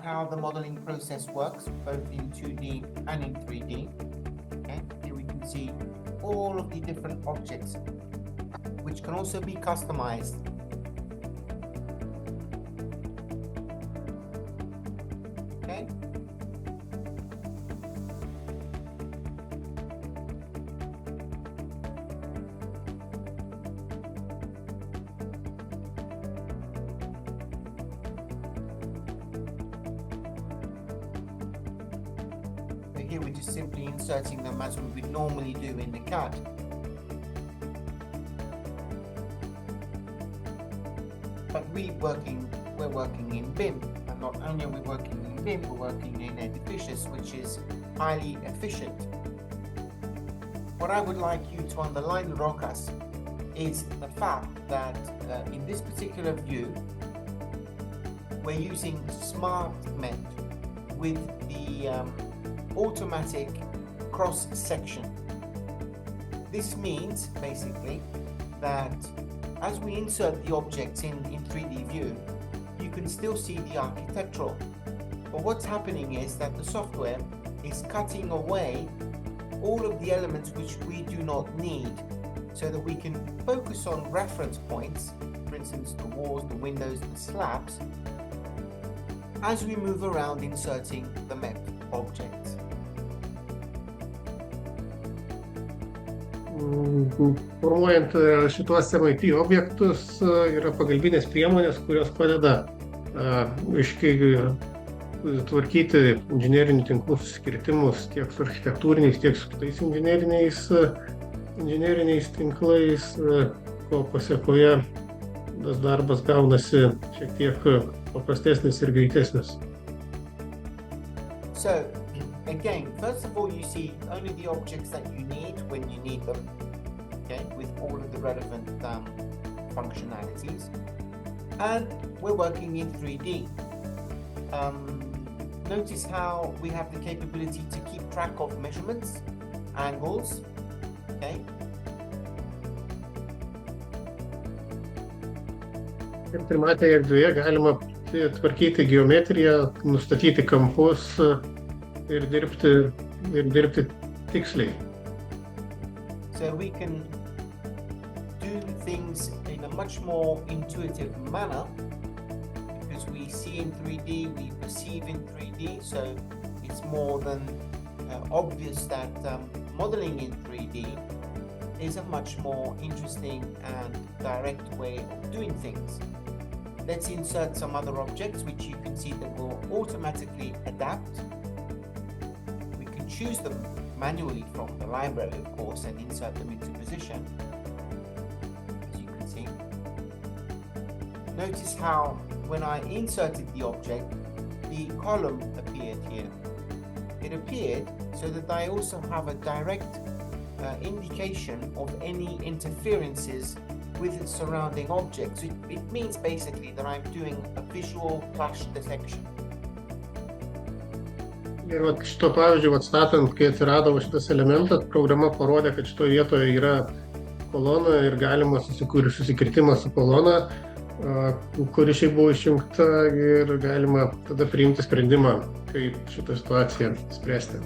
how the modeling process works, both in 2D and in 3D. Okay, here we can see all of the different objects, which can also be customized. Okay. Here we're just simply inserting them as we would normally do in the CAD. But we're working in BIM, and not only are we working in BIM, we're working in Edificious, which is highly efficient. What I would like you to underline, Rokas, is the fact that in this particular view, we're using SmartMet with the automatic cross section. This means basically that as we insert the objects in 3D view, you can still see the architectural. But what's happening is that the software is cutting away all of the elements which we do not need, so that we can focus on reference points, for instance the walls, the windows, the slabs, as we move around inserting the MEP objects. Formuojant šituos MIP objektus yra pagalbinės priemonės, kurios padeda tvarkyti inžinerinių tinklų susikirtimus tiek su architektūriniais, tiek su kitais inžineriniais tinklais, ko pasekoje tas darbas gaunasi šiek tiek paprastesnis ir greitesnis. So, again, first of all, you see only the objects that you need when you need them, okay, with all of the relevant functionalities. And we're working in 3D. Notice how we have the capability to keep track of measurements, angles, okay. Ir trimatėje erdvėje galima tvarkyti geometriją, nustatyti kampus ir dirbti tiksliai. So we can do things in a much more intuitive manner because we see in 3D, we perceive in 3D, so it's more than obvious that modeling in 3D is a much more interesting and direct way of doing things. Let's insert some other objects which you can see that will automatically adapt. We can choose them manually from the library, of course, and insert them into position, as you can see. Notice how when I inserted the object, the column appeared here. It appeared so that I also have a direct indication of any interferences with surrounding objects. It means basically that I'm doing a visual clash detection. Ir šito pavyzdžiui, statant, kai atsirado šitas elementas, programa parodė, kad šitoje vietoje yra kolona ir galima susikirtimas su kolona, kuri šiaip buvo išjungta, ir galima tada priimti sprendimą, kaip šitą situaciją spręsti.